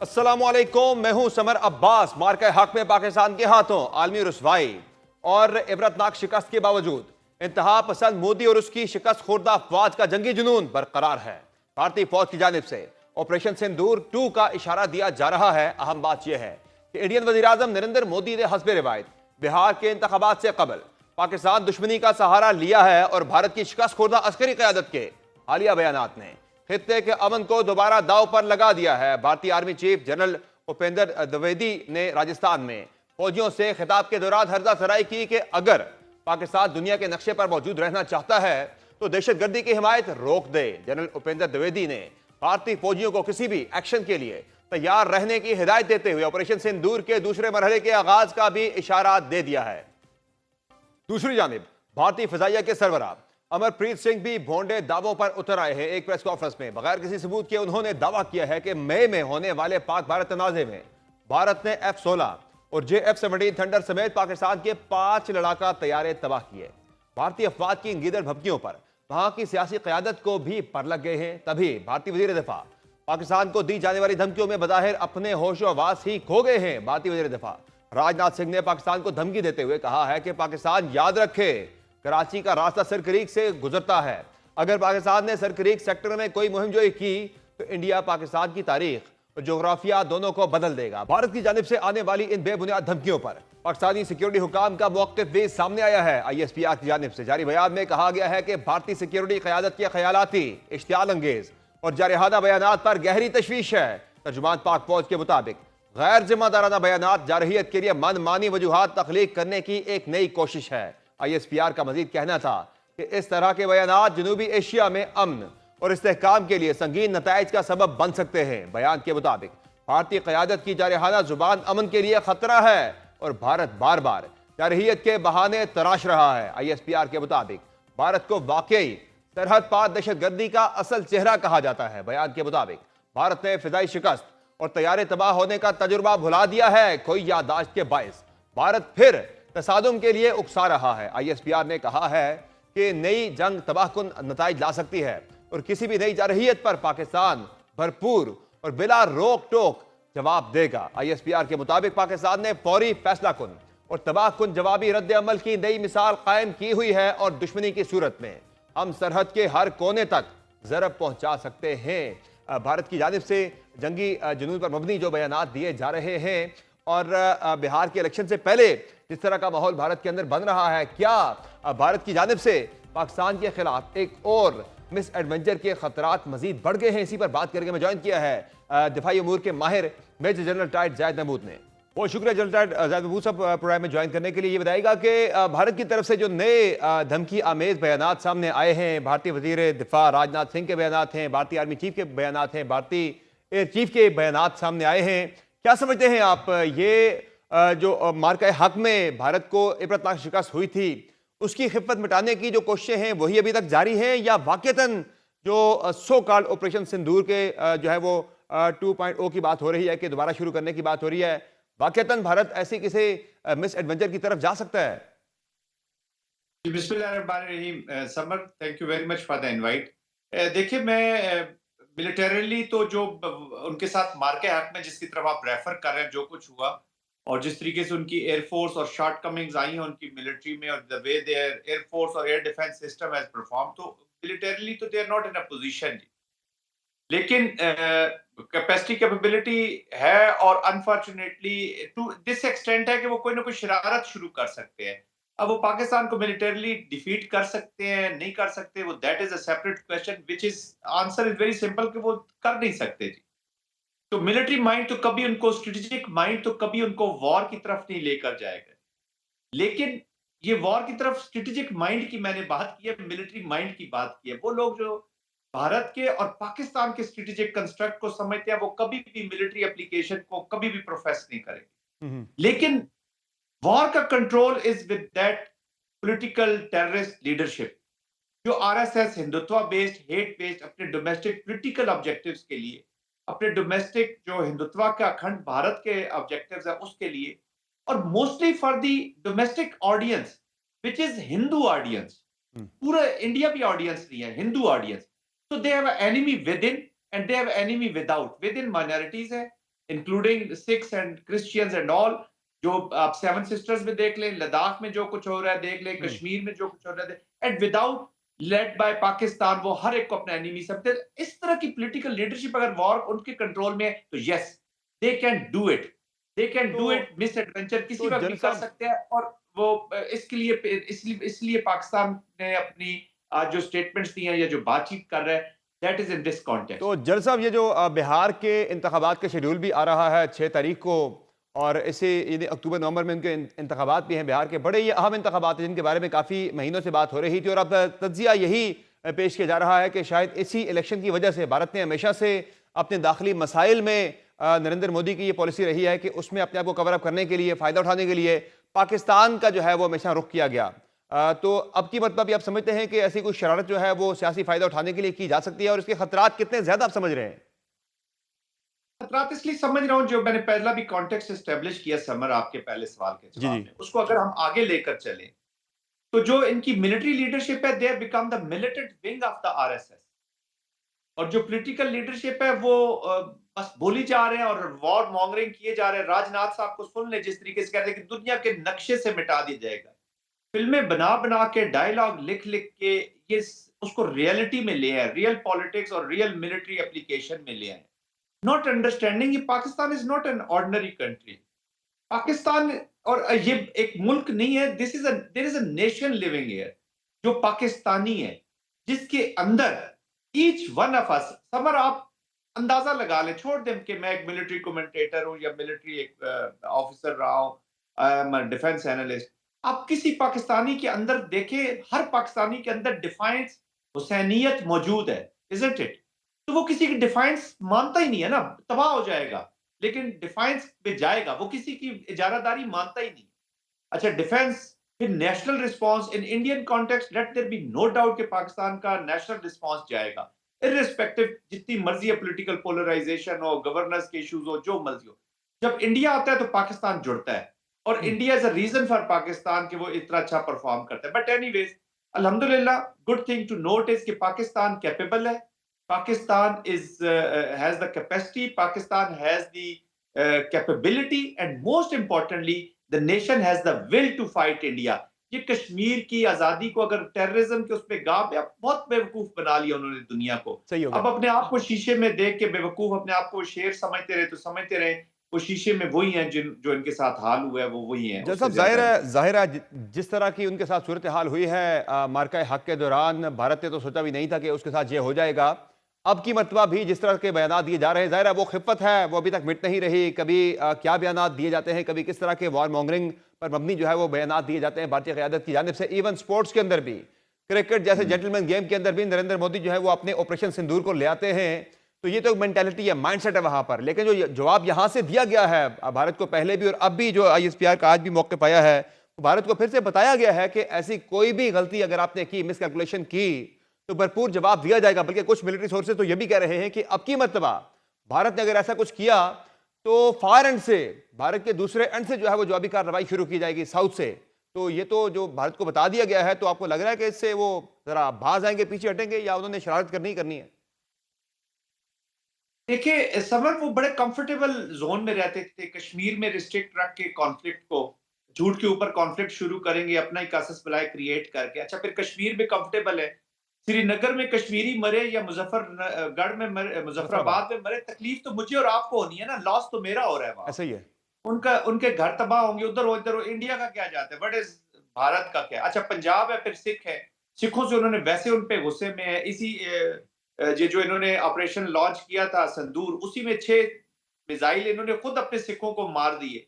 अस्सलामुअलैकुम, मैं हूं समर अब्बास। मार्का हक में पाकिस्तान के हाथों आलमी रुसवाई और इबरतनाक शिकस्त के बावजूद इंतहा पसंद मोदी और उसकी शिकस्त खुर्दा अफवाज का जंगी जुनून बरकरार है। भारतीय फौज की जानिब से ऑपरेशन सिंदूर 2 का इशारा दिया जा रहा है। अहम बात यह है कि इंडियन वजीर आजम नरेंद्र मोदी ने हस्बे रिवायत बिहार के इंतखाबात से कबल पाकिस्तान दुश्मनी का सहारा लिया है और भारत की शिकस्त खुर्दा अस्करी क़यादत के हालिया बयानात ने खित्ते के अमन को दोबारा दाव पर लगा दिया है। भारतीय army chief general Upendra Dwivedi ने राजस्थान में फौजियों से खिताब के दौरान हर्जा सराई की कि अगर पाकिस्तान दुनिया के नक्शे पर मौजूद रहना चाहता है तो दहशतगर्दी की हिमायत रोक दे। जनरल उपेंद्र द्विवेदी ने भारतीय फौजियों को किसी भी एक्शन के लिए तैयार रहने की हिदायत देते हुए ऑपरेशन सिंदूर के दूसरे मरहले के आगाज का भी इशारा दे दिया है। दूसरी जानिब भारतीय फिजाइया के सरबराह अमरप्रीत सिंह भी भोंडे दावों पर उतर आए हैं। एक प्रेस कॉन्फ्रेंस में बगैर किसी सबूत के उन्होंने दावा किया है कि मई में होने वाले पाक भारत तनाजे में भारत ने F-16 और JF-17 थंडर समेत पाकिस्तान के 5 लड़ाका तैयारे तबाह किए। भारतीय अफवाज की गीदड़ भपकियों पर वहां की सियासी क़यादत को भी पर लग गए हैं। तभी भारतीय वजीर दिफा पाकिस्तान को दी जाने वाली धमकियों में बज़ाहिर अपने होशो हवास ही खो गए हैं। भारतीय वजीर दिफा राजनाथ सिंह ने पाकिस्तान को धमकी देते हुए कहा है कि पाकिस्तान याद रखे कराची का रास्ता सरक्रीक से गुजरता है। अगर पाकिस्तान ने सरक्रीक सेक्टर में कोई मुहिम जोई की तो इंडिया पाकिस्तान की तारीख और जोग्राफिया दोनों को बदल देगा। भारत की जानिब से आने वाली इन बेबुनियाद धमकियों पर पाकिस्तानी सिक्योरिटी हुकाम का मौक़िफ़ भी सामने आया है। ISPR की जानिब से जारी बयान में कहा गया है कि भारतीय सिक्योरिटी क़यादत के ख्यालाती इश्तियाल अंगेज और जारहाना बयानात पर गहरी तशवीश है। तर्जुमान पाक फौज के मुताबिक गैर जिम्मेदाराना बयानात जारहियत के लिए मनमानी वजूहात तख्लीक करने की एक नई कोशिश है। ISPR का मजीद कहना था कि इस तरह के बयानात जनूबी एशिया में अमन और इस्तेहकाम के लिए संगीन नताइज का सबब बन सकते हैं। बयान के मुताबिक भारतीय क़यादत की जारहाना जुबान अमन के लिए खतरा है और भारत बार बार जारहियत के बहाने तराश रहा है। ISPR के मुताबिक भारत को वाकई सरहद पार दहशतगर्दी का असल चेहरा कहा जाता है। बयान के मुताबिक भारत ने फिजाई शिकस्त और तैयारे तबाह होने का तजुर्बा भुला दिया है। कोई याददाश्त के बायस भारत फिर तसादुम के लिए उकसा रहा है। ISPR ने कहा है कि नई जंग तबाहकुन नताइज ला सकती है और किसी भी नई जारहियत पर पाकिस्तान भरपूर और बिला रोक टोक जवाब देगा। ISPR के मुताबिक पाकिस्तान ने फौरी फैसला कुन और तबाहकुन जवाबी रद्द अमल की नई मिसाल कायम की हुई है और दुश्मनी की सूरत में हम सरहद के हर कोने तक ज़रब पहुंचा सकते हैं। भारत की जानिब से जंगी जुनून पर मबनी जो बयानात दिए जा रहे हैं और बिहार के इलेक्शन से पहले जिस तरह का माहौल भारत के अंदर बन रहा है, क्या भारत की जानिब से पाकिस्तान के खिलाफ एक और मिस एडवेंचर के खतरात मजीद बढ़ गए हैं? इसी पर बात करके मैं ज्वाइन किया है दिफाई अमूर के माहिर मेजर जनरल टाइट जायद महमूद ने। बहुत शुक्रिया जनरल टाइट जायद महमूद साहब प्रोग्राम में ज्वाइन करने के लिए। ये बताइएगा कि भारत की तरफ से जो नए धमकी आमेज बयानात सामने आए हैं, भारतीय वजीर दिफा राजनाथ सिंह के बयानात हैं, भारतीय आर्मी चीफ के बयानात हैं, भारतीय एयर चीफ के बयानात सामने आए हैं, क्या समझते हैं आप ये जो मार्का हक में भारत को इबरतनाक शिकस्त हुई थी उसकी खिफत मिटाने की जो कोशिशें हैं वही अभी तक जारी हैं या वाकईतन जो सो कॉल्ड ऑपरेशन सिंदूर के जो है वो 2.0 की बात हो रही है कि दोबारा शुरू करने की बात हो रही है, वाकईतन भारत ऐसी किसी मिस एडवेंचर की तरफ जा सकता है? बिस्मिल्लाहिर्रहमानिर्रहीम। Summer, thank you very much for the invite. देखिए, मैं मिलिटरली तो जो उनके साथ मार्के हक में जिसकी तरफ आप रेफर कर रहे हैं, जो कुछ हुआ और जिस तरीके से उनकी एयरफोर्स और शॉर्ट कमिंग्स आई हैं उनकी मिलिट्री में और द वे देयर एयरफोर्स और air defence system has perform, तो मिलिटरली तो they are not in a position. लेकिन कैपेसिटी कैपेबिलिटी है और अनफॉर्चुनेटली टू दिस एक्सटेंट है कि वो कोई ना कोई शरारत शुरू कर सकते हैं। अब वो पाकिस्तान को मिलिटरली डिफीट कर सकते हैं, नहीं कर सकते, वो that is a separate question which is answer is very simple कि वो कर नहीं सकते जी। तो मिलिट्री माइंड तो कभी उनको, स्ट्रेटेजिक माइंड तो कभी उनको वॉर की तरफ नहीं लेकर जाएगा। लेकिन ये वॉर की तरफ स्ट्रेटेजिक माइंड की मैंने बात की है, मिलिट्री माइंड की बात की है। वो लोग जो भारत के और पाकिस्तान के स्ट्रेटेजिक कंस्ट्रक्ट को समझते हैं वो कभी भी मिलिट्री एप्लीकेशन को कभी भी प्रोफेस नहीं करेंगे। लेकिन वॉर का control is with that political terrorist leadership जो RSS Hindutva based, hate based, अपने डोमेस्टिक पॉलिटिकल ऑब्जेक्टिव्स के लिए, अपने डोमेस्टिक जो हिंदुत्व का अखंड भारत के ऑब्जेक्टिव्स है उसके लिए, और mostly for the domestic audience which is Hindu audience. पूरा इंडिया भी ऑडियंस नहीं है, Hindu audience. So they have an enemy within and they have an enemy without. Within minorities है, including Sikhs and Christians and all. जो आप seven sisters में देख लें, लद्दाख में जो कुछ हो रहा है देख लें, हम्म। कश्मीर में जो कुछ हो रहा है, and without led by Pakistan वो हर एक को अपना एनिमी समझते हैं। इस तरह की पॉलिटिकल लीडरशिप अगर वॉर उनके कंट्रोल में है तो yes, they can do it, they can तो डू इट। मिस एडवेंचर किसी तो वक्त जल भी कर साहब, सकते हैं। और वो इसके लिए इसलिए पाकिस्तान ने अपनी जो स्टेटमेंट्स दी हैं या जो बातचीत कर रहा है, that is in this context. तो जल साहब, ये जो बिहार के इंतखाबात के शेड्यूल भी आ रहा है 6 तारीख को, और इसे यानी अक्टूबर नवंबर में उनके इंतखाबात भी हैं बिहार के, बड़े ये अहम इंतखाबात हैं जिनके बारे में काफ़ी महीनों से बात हो रही थी, और अब तज्जिया यही पेश किया जा रहा है कि शायद इसी इलेक्शन की वजह से भारत ने हमेशा से अपने दाखिली मसाइल में नरेंद्र मोदी की ये पॉलिसी रही है कि उसमें अपने आप को कवर अप करने के लिए, फ़ायदा उठाने के लिए पाकिस्तान का जो है वो हमेशा रुख किया गया। तो अब की मतलब आप समझते हैं कि ऐसी कोई शरारत जो है वो सियासी फायदा उठाने के लिए की जा सकती है, और इसके खतरात कितने ज्यादा आप समझ रहे हैं? खतरात इसलिए समझ रहा हूं, जो मैंने पहला भी कॉन्टेक्स्ट एस्टेब्लिश किया समर आपके पहले सवाल के जी जवाब जी। में, उसको अगर हम आगे लेकर चलें तो जो इनकी मिलिट्री लीडरशिप है, they have become the militant wing of the RSS. और जो पॉलिटिकल लीडरशिप है वो बस बोली जा रहे हैं और वॉर मॉन्गरिंग किए जा रहे हैं। राजनाथ साहब को सुन ले जिस तरीके से कहते हैं कि दुनिया के नक्शे से मिटा दिया जाएगा, फिल्में बना बना के, डायलॉग लिख लिख के ये उसको रियलिटी में ले आए, रियल पॉलिटिक्स और रियल मिलिट्री एप्लीकेशन में ले आए, not understanding Pakistan is not an ordinary country. Pakistan और ये एक मुल्क नहीं है, this is there is a nation living here जो पाकिस्तानी है, जिसके अंदर ईच वन ऑफ अस, समर आप अंदाजा लगा ले, छोड़ दें कि मैं एक मिलिट्री कमेंटेटर हूं या मिलिट्री एक ऑफिसर रहा हूं, आई एम डिफेंस एनालिस्ट। आप किसी पाकिस्तानी के अंदर देखें, हर पाकिस्तानी के अंदर डिफाइंस हुसैनियत मौजूद है, इजंट इट? तो वो किसी की डिफाइंस मानता ही नहीं है ना, तबाह हो जाएगा। लेकिन डिफेंस पे जाएगा, वो किसी की इजारादारी मानता ही नहीं। अच्छा, डिफेंस, फिर national response in Indian context, let there be no doubt कि पाकिस्तान का नेशनल रिस्पांस जाएगा, इररिस्पेक्टिव जितनी मर्जी है पॉलिटिकल पोलराइजेशन हो, गवर्नेंस के इश्यूज हो, जो मर्जी हो। जब इंडिया आता है तो पाकिस्तान जुड़ता है, और hmm. India is a reason for Pakistan कि वो इतना अच्छा परफॉर्म करता है। बट एनीवेज, अल्हम्दुलिल्लाह, good thing to note is कि पाकिस्तान कैपेबल है, Pakistan has the capacity, Pakistan has the capability, and most importantly, the nation has the will to fight India. ये कश्मीर की आजादी को अगर टेररिज्म के उस पे गा पे, बहुत बेवकूफ बना लिया उन्होंने दुनिया को। सही हो अब गया। अपने आप को शीशे में देख के बेवकूफ अपने आप को शेर समझते रहे तो समझते रहे, वो शीशे में वही हैं जिन जो इनके साथ हाल हुआ है, वो वही हैं, जज उससे साहब, जाहिर ज्यादा नहीं। है जाहिर है जिस तरह की उनके साथ सूरत हाल हुई है मार्का हक के दौरान, भारत ने तो सोचा भी नहीं था कि उसके साथ ये हो जाएगा। अब की मरतबा भी जिस तरह के बयान दिए जा रहे हैं, जाहिर है वो खिफ़त है, वो अभी तक मिट नहीं रही। कभी क्या बयान दिए जाते हैं, कभी किस तरह के वॉर मॉन्गरिंग पर मबनी जो है वो बयान दिए जाते हैं भारतीय क़यादत की जानिब से। इवन स्पोर्ट्स के अंदर भी, क्रिकेट जैसे जेंटलमैन गेम के अंदर भी नरेंद्र मोदी जो है वो अपने ऑपरेशन सिंदूर को ले आते हैं। तो ये तो एक मेंटालिटी है, माइंडसेट है वहां पर। लेकिन जो जवाब यहां से दिया गया है भारत को पहले भी और अब भी, जो ISPR का आज भी मौके पाया है, तो भारत को फिर से बताया गया है कि ऐसी कोई भी गलती अगर आपने की, मिसकैलकुलेशन की, तो भरपूर जवाब दिया जाएगा। बल्कि कुछ मिलिट्री सोर्सेज तो ये भी कह रहे हैं कि अब की मरतबा भारत ने अगर ऐसा कुछ किया तो फायर एंड से, भारत के दूसरे एंड से जो है वो जवाबी कार्रवाई शुरू की जाएगी, साउथ से। तो ये तो जो भारत को बता दिया गया है, तो आपको लग रहा है कि इससे वो जरा बाज आएंगे, पीछे हटेंगे, या उन्होंने शरारत करनी ही करनी है? देखिए समर, वो बड़े कंफर्टेबल जोन में रहते थे, कश्मीर में रिस्ट्रिक्ट रख के कॉन्फ्लिक्ट को, झूठ के ऊपर कॉन्फ्लिक्ट शुरू करेंगे अपना ही कासस बलाए क्रिएट करके। अच्छा, फिर कश्मीर में कंफर्टेबल है, श्रीनगर में कश्मीरी मरे या मुजफ्फरगढ़ में मरे, मुजफ्फराबाद। मुजफ्फराबाद में मरे, तकलीफ तो मुझे और आपको होनी है ना, लॉस तो मेरा हो रहा है वहां। ऐसा ही है। उनका उनके घर तबाह होंगे, उधर उधर इंडिया का क्या जाता है, व्हाट इज भारत का क्या? अच्छा, पंजाब है, फिर सिख है, सिखों से उन्होंने वैसे उन पे गुस्से में है। इसी ये जो इन्होंने ऑपरेशन लॉन्च किया था संदूर, उसी में 6 मिसाइल इन्होंने खुद अपने सिखों को मार दिए।